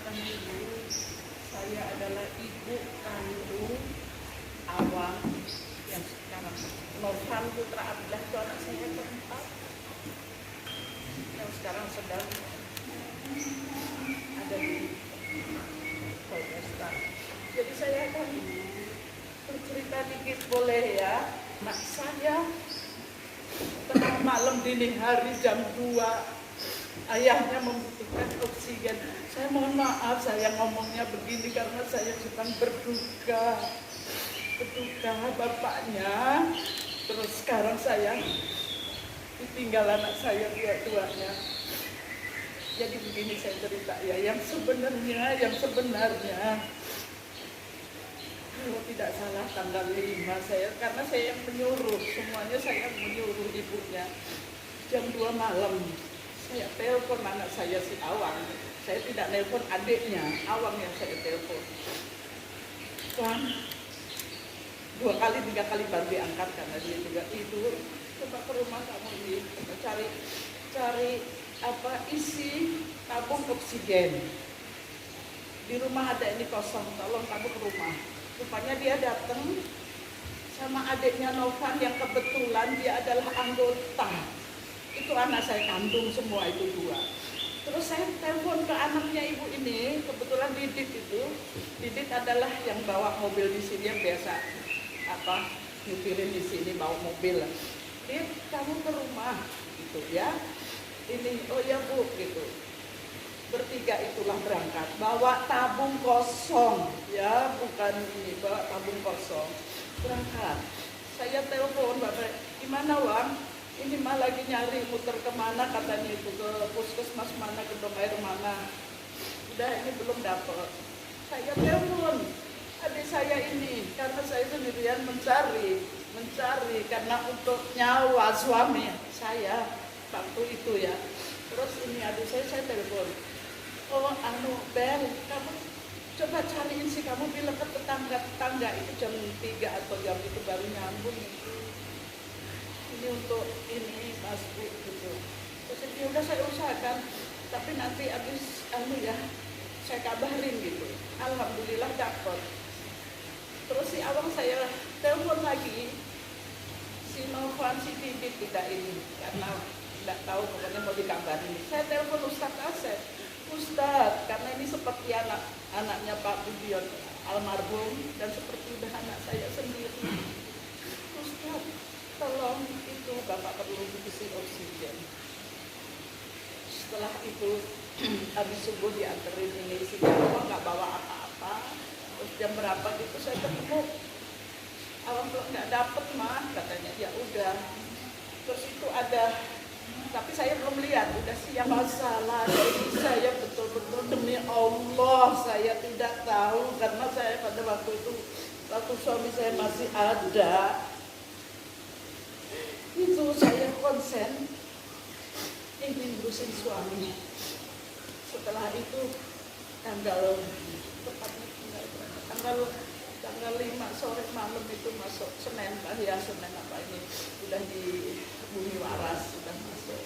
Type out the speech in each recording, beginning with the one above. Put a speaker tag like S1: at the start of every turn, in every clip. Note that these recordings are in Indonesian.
S1: perkenalkan dulu, saya adalah ibu kandung Awang yang sekarang Nofan Putra Abdah, itu anak saya keempat yang sekarang sedang ada di Polresta. Jadi saya akan bercerita dikit boleh ya. Nak saya tengah malam dini hari jam 2 ayahnya membutuhkan oksigen. Saya mohon maaf saya ngomongnya begini karena saya sedang berduka bapaknya. Terus sekarang saya ditinggal anak saya dua-duanya. Jadi begini saya cerita ya, yang sebenarnya kalau tidak salah tanggal 5 saya, karena saya yang menyuruh, semuanya saya menyuruh ibunya. Jam 2 malam saya telepon anak saya si Awang. Saya tidak telepon adiknya, Awang yang saya telepon. Wang, 2 kali 3 kali baru diangkat karena dia juga tidur. Coba ke rumah kamu ini, cari isi tabung oksigen. Di rumah ada ini kosong, tolong kamu ke rumah. Rupanya dia datang sama adiknya Novan yang kebetulan dia adalah anggota. Itu anak saya kandung semua itu 2. Terus saya telepon ke anaknya ibu ini, kebetulan Didit itu. Didit adalah yang bawa mobil di sini, yang biasa nyupirin di sini bawa mobil. Dit, kamu ke rumah gitu ya. Ini, oh ya Bu gitu. Bertiga itulah berangkat, bawa tabung kosong ya, bukan ini, bawa tabung kosong berangkat. Saya telepon bapak, gimana Wang? Ini mah lagi nyari, muter kemana katanya itu, ke puskesmas mana, ke air mana. Udah ini belum dapet. Saya telepon adik saya ini, karena saya sendirian mencari karena untuk nyawa suami saya waktu itu ya. Terus ini adik saya telepon, oh Bel, kamu coba cariin sih, kamu bilang ke tetangga itu jam 3 atau jam itu baru nyambung itu. Ini untuk ini Mas Bu gitu. Terus ya udah saya usahakan, tapi nanti habis saya kabarin gitu. Alhamdulillah dapet. Terus si Awang saya telepon lagi, si Novan, si Didit tidak ini, karena tidak tahu pokoknya mau dikabarin. Saya telepon Ustadz Asep. Ustadz, karena ini seperti anaknya Pak Budion almarhum dan seperti udah anak saya sendiri. Ustadz, tolong itu Bapak perlu diisi oksigen. Setelah itu habis subuh dianterin ini, si Awang nggak bawa apa-apa. Terus jam berapa gitu saya ketemu, Awang belum nggak dapet mah katanya. Ya udah. Terus itu ada, tapi saya belum lihat, udah siap masalah. Jadi saya betul-betul demi Allah saya tidak tahu, karena saya pada waktu itu, waktu suami saya masih ada, itu saya konsen ingin ngurusin suami. Setelah itu tanggal 5 sore malam itu masuk Senin apa ini udah di Bumi Waras, sudah masuk.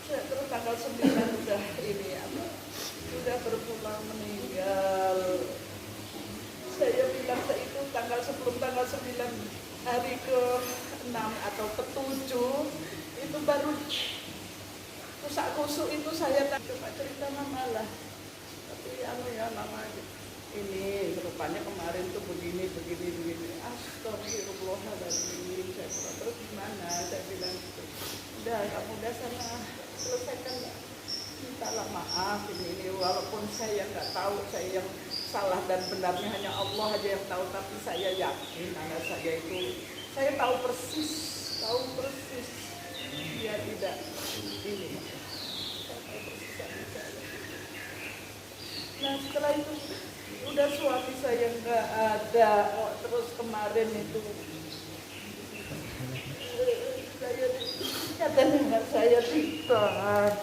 S1: Terus tanggal 9 udah ini udah berpulang meninggal. Saya bilang itu sebelum tanggal 9 hari ke-6 atau ke-7 itu baru rusak kusuk itu saya coba cerita mama lah. Tapi mama ini rupanya kemarin tuh begini. Astagfirullahaladzim. Saya bilang, terus gimana? Saya bilang gitu. Udah, kamu udah sana selesaikan, mintalah maaf ini. Walaupun saya nggak tahu, saya yang salah dan benarnya hanya Allah aja yang tahu. Tapi saya yakin anak saya itu, saya tahu persis dia tidak ini. Nah setelah itu udah suami saya nggak ada. Terus kemarin itu katanya saya ditahan.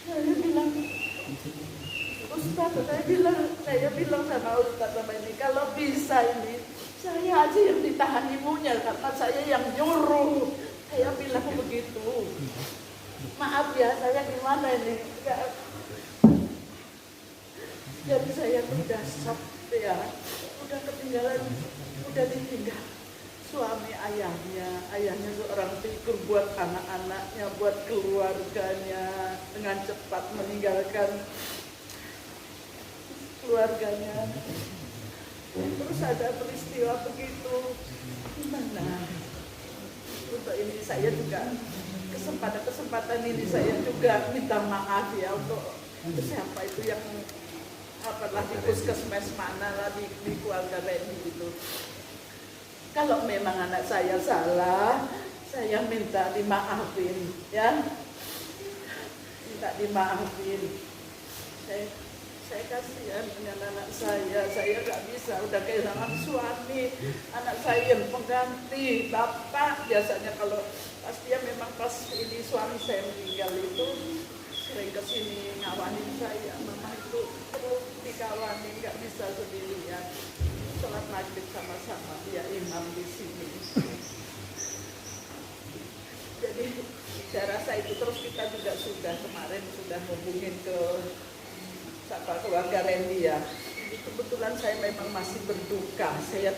S1: Saya bilang, Ustaz, saya bilang sama Ustaz sama ini, kalau bisa ini saya aja yang ditahan ibunya karena saya yang nyuruh. Saya bilang begitu. Maaf ya, saya gimana ini? Jadi saya udah shock ya, udah ketinggalan, udah ditinggal suami ayahnya seorang figur buat anak-anaknya, buat keluarganya, dengan cepat meninggalkan keluarganya. Terus ada peristiwa begitu, gimana? Untuk ini saya juga kesempatan ini saya juga minta maaf ya untuk siapa itu yang apalah di puskesmas mana lah di keluarga Randy itu. Kalau memang anak saya salah, saya minta dimaafin ya, minta dimaafin. Saya kasihan dengan anak saya nggak bisa, udah kehilangan suami, anak saya yang pengganti bapak. Biasanya kalau pas dia memang pas ini suami saya meninggal itu sering kesini ngawanin saya, mama itu terus dikawanin, nggak bisa sendirian. Sholat maghrib sama-sama dia imam di sini. Jadi saya rasa itu terus kita juga sudah kemarin sudah hubungin ke keluarga Randy ya. Kebetulan saya memang masih berduka. Saya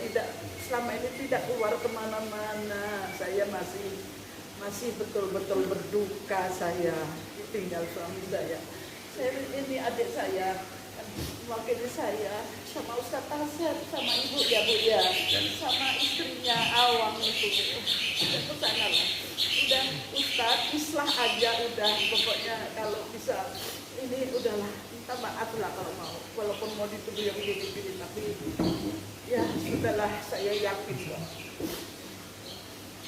S1: selama ini tidak keluar kemana-mana. Saya masih betul-betul berduka. Saya ditinggal suami saya. Ini adik saya, wakil saya sama Ustaz Asep, sama ibu ya Bu ya, sama istrinya Awang itu sana lah. Udah Ustaz islah aja udah, pokoknya kalau bisa ini udahlah, minta maaf lah kalau mau, walaupun mau dituduh yang begini-begini, tapi ya sudahlah, saya yakin kok.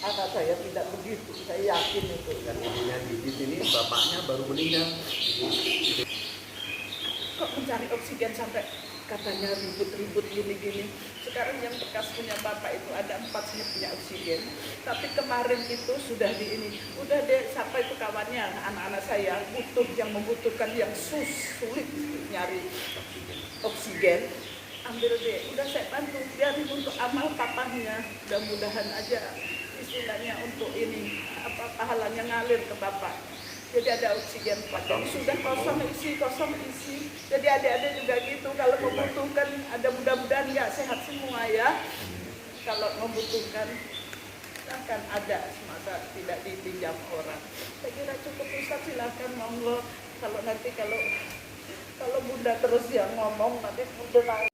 S1: Anak saya tidak begitu, saya yakin itu.
S2: Dan ibunya di sini bapaknya baru meninggal.
S1: Kok mencari oksigen sampai katanya ribut-ribut gini-gini. Sekarang yang bekas punya bapak itu ada 4 saya punya oksigen. Tapi kemarin itu sudah udah deh, siapa itu kawannya, anak-anak saya yang membutuhkan yang sulit nyari oksigen. Ambil deh, udah saya bantu, biarin untuk amal papahnya. Mudah-mudahan aja istilahnya untuk ini, pahalanya ngalir ke bapak. Jadi ada oksigen jadi sudah kosong isi. Jadi adik-adik juga gitu, kalau membutuhkan, ada mudah-mudahan nggak sehat semua ya. Kalau membutuhkan akan ada, semasa tidak dipinjam orang. Saya kira cukup Ustaz, silakan monggo. Kalau nanti kalau bunda terus yang ngomong nanti bunda